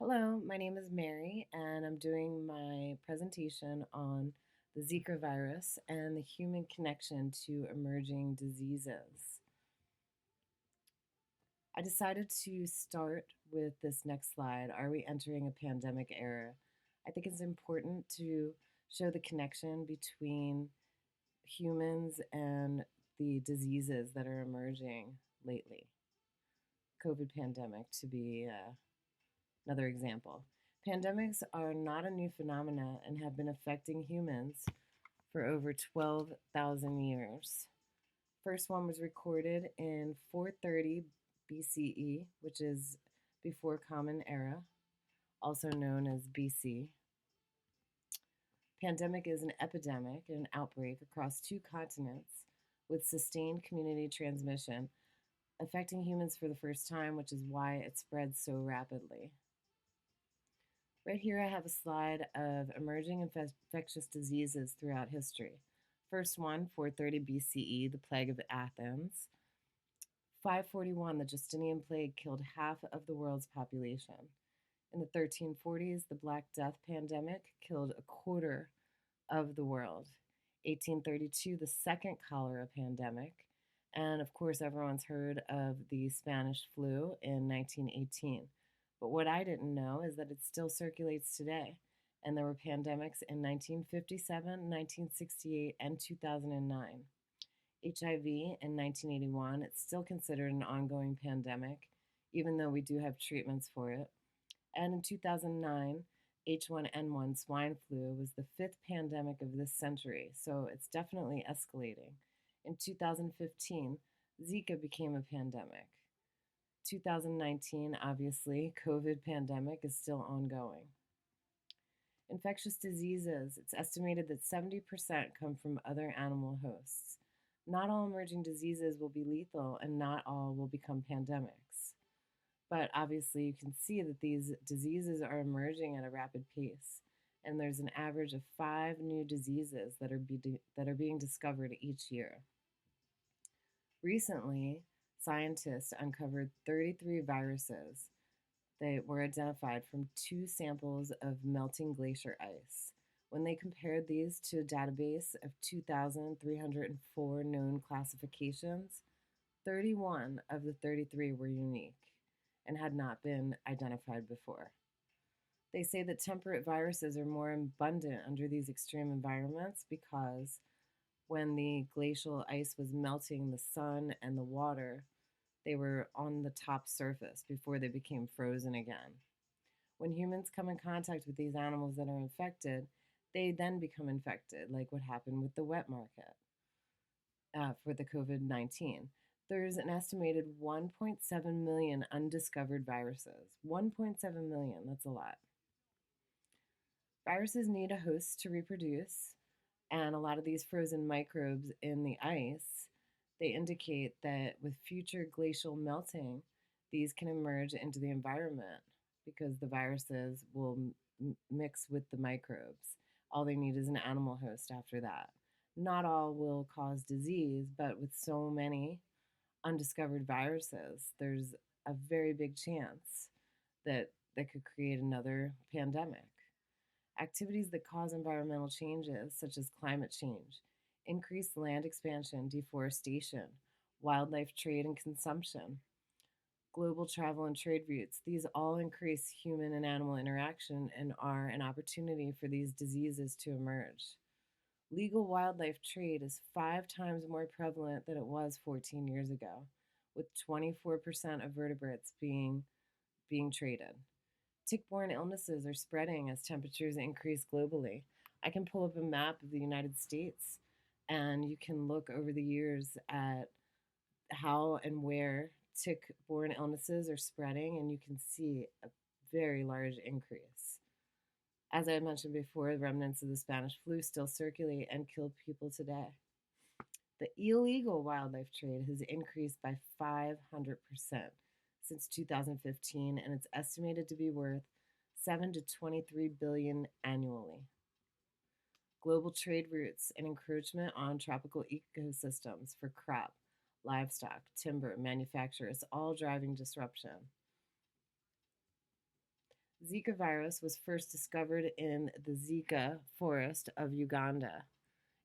Hello, my name is Mary, and I'm doing my presentation on the Zika virus and the human connection to emerging diseases. I decided to start with this next slide. Are we entering a pandemic era? I think it's important to show the connection between humans and the diseases that are emerging lately. COVID pandemic to be another example. Pandemics are not a new phenomena and have been affecting humans for over 12,000 years. First one was recorded in 430 BCE, which is before Common Era, also known as BC. Pandemic is an epidemic, an outbreak across two continents with sustained community transmission, affecting humans for the first time, which is why it spreads so rapidly. Right here, I have a slide of emerging infectious diseases throughout history. First one, 430 BCE, the plague of Athens. 541, the Justinian plague killed half of the world's population. In the 1340s, the Black Death pandemic killed a quarter of the world. 1832, the second cholera pandemic. And of course, everyone's heard of the Spanish flu in 1918. But what I didn't know is that it still circulates today. And there were pandemics in 1957, 1968, and 2009. HIV in 1981, it's still considered an ongoing pandemic, even though we do have treatments for it. And in 2009, H1N1 swine flu was the fifth pandemic of this century, so it's definitely escalating. In 2015, Zika became a pandemic. 2019, obviously, COVID pandemic is still ongoing. Infectious diseases, it's estimated that 70% come from other animal hosts. Not all emerging diseases will be lethal, and not all will become pandemics. But obviously, you can see that these diseases are emerging at a rapid pace, and there's an average of 5 new diseases that are being discovered each year. Recently, scientists uncovered 33 viruses that were identified from 2 samples of melting glacier ice. When they compared these to a database of 2,304 known classifications, 31 of the 33 were unique and had not been identified before. They say that temperate viruses are more abundant under these extreme environments because when the glacial ice was melting, the sun and the water, they were on the top surface before they became frozen again. When humans come in contact with these animals that are infected, they then become infected, like what happened with the wet market for the COVID-19. There's an estimated 1.7 million undiscovered viruses. 1.7 million, that's a lot. Viruses need a host to reproduce, and a lot of these frozen microbes in the ice, they indicate that with future glacial melting, these can emerge into the environment because the viruses will mix with the microbes. All they need is an animal host after that. Not all will cause disease, but with so many undiscovered viruses, there's a very big chance that could create another pandemic. Activities that cause environmental changes, such as climate change, increased land expansion, deforestation, wildlife trade and consumption, global travel and trade routes, these all increase human and animal interaction and are an opportunity for these diseases to emerge. Legal wildlife trade is 5 times more prevalent than it was 14 years ago, with 24% of vertebrates being traded. Tick-borne illnesses are spreading as temperatures increase globally. I can pull up a map of the United States, and you can look over the years at how and where tick-borne illnesses are spreading, and you can see a very large increase. As I mentioned before, the remnants of the Spanish flu still circulate and kill people today. The illegal wildlife trade has increased by 500% since 2015, and it's estimated to be worth 7 to 23 billion annually. Global trade routes and encroachment on tropical ecosystems for crop, livestock, timber, manufacture is all driving disruption. Zika virus was first discovered in the Zika forest of Uganda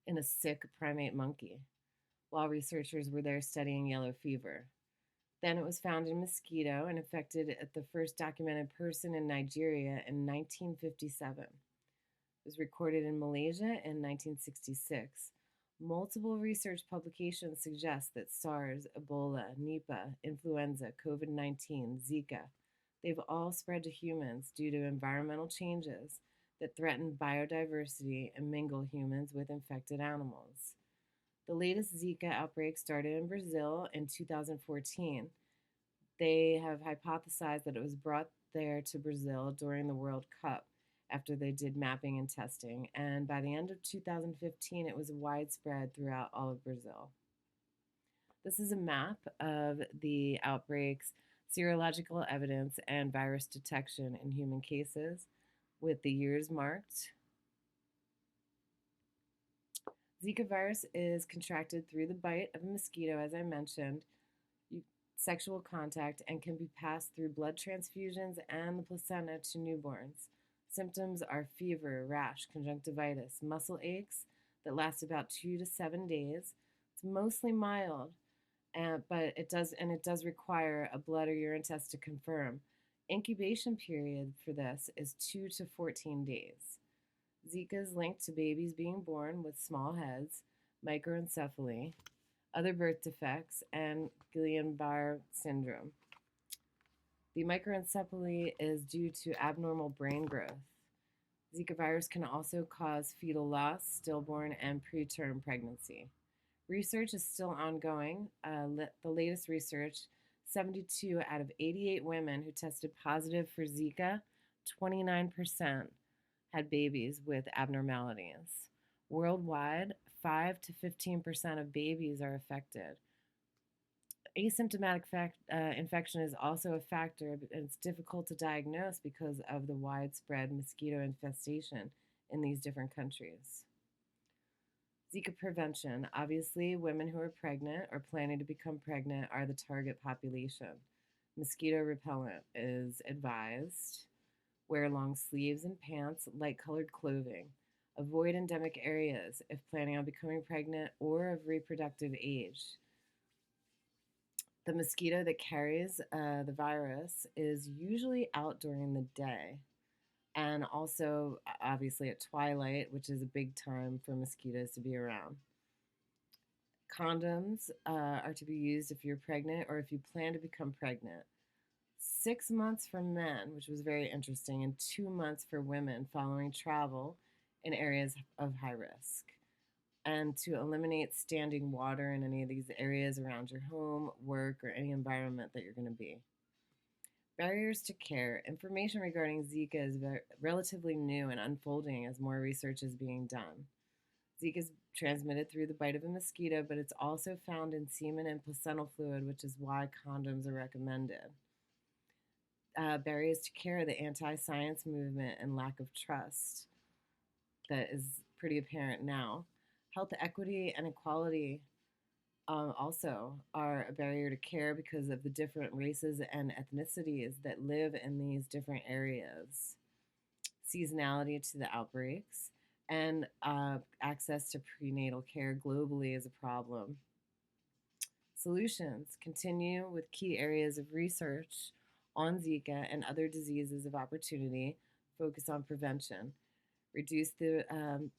in a sick primate monkey while researchers were there studying yellow fever. Then it was found in mosquito and affected the first documented person in Nigeria in 1957. It was recorded in Malaysia in 1966. Multiple research publications suggest that SARS, Ebola, Nipah, influenza, COVID 19, Zika, they've all spread to humans due to environmental changes that threaten biodiversity and mingle humans with infected animals. The latest Zika outbreak started in Brazil in 2014. They have hypothesized that it was brought there to Brazil during the World Cup after they did mapping and testing, and by the end of 2015, it was widespread throughout all of Brazil. This is a map of the outbreaks, serological evidence, and virus detection in human cases with the years marked. Zika virus is contracted through the bite of a mosquito, as I mentioned, sexual contact, and can be passed through blood transfusions and the placenta to newborns. Symptoms are fever, rash, conjunctivitis, muscle aches that last about 2 to 7 days. It's mostly mild, but it does require a blood or urine test to confirm. Incubation period for this is 2 to 14 days. Zika is linked to babies being born with small heads, microencephaly, other birth defects, and Guillain-Barré syndrome. The microencephaly is due to abnormal brain growth. Zika virus can also cause fetal loss, stillborn, and preterm pregnancy. Research is still ongoing. The latest research, 72 out of 88 women who tested positive for Zika, 29% had babies with abnormalities. Worldwide, 5 to 15% of babies are affected. Asymptomatic infection is also a factor, but it's difficult to diagnose because of the widespread mosquito infestation in these different countries. Zika prevention. Obviously, women who are pregnant or planning to become pregnant are the target population. Mosquito repellent is advised. Wear long sleeves and pants, light colored clothing. Avoid endemic areas if planning on becoming pregnant or of reproductive age. The mosquito that carries the virus is usually out during the day and also obviously at twilight, which is a big time for mosquitoes to be around. Condoms are to be used if you're pregnant or if you plan to become pregnant. 6 months for men, which was very interesting, and 2 months for women following travel in areas of high risk. And to eliminate standing water in any of these areas around your home, work, or any environment that you're going to be. Barriers to care. Information regarding Zika is relatively new and unfolding as more research is being done. Zika is transmitted through the bite of a mosquito, but it's also found in semen and placental fluid, which is why condoms are recommended. Barriers to care, the anti-science movement and lack of trust that is pretty apparent now. Health equity and equality also are a barrier to care because of the different races and ethnicities that live in these different areas. Seasonality to the outbreaks and access to prenatal care globally is a problem. Solutions continue with key areas of research on Zika and other diseases of opportunity, focus on prevention, reduce the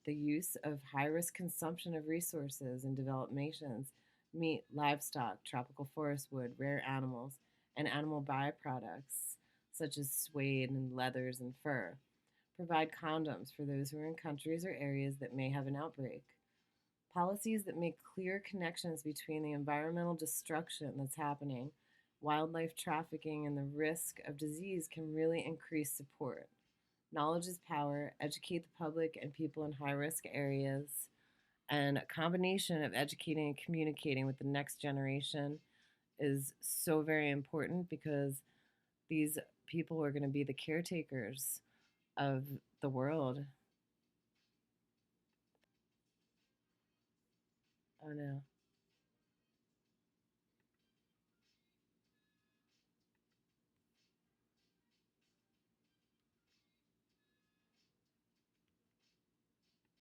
use of high-risk consumption of resources in developed nations, meat, livestock, tropical forest wood, rare animals, and animal byproducts such as suede and leathers and fur. Provide condoms for those who are in countries or areas that may have an outbreak. Policies that make clear connections between the environmental destruction that's happening, wildlife trafficking, and the risk of disease can really increase support. Knowledge is power. Educate the public and people in high risk areas. And a combination of educating and communicating with the next generation is so very important because these people are going to be the caretakers of the world. Oh no.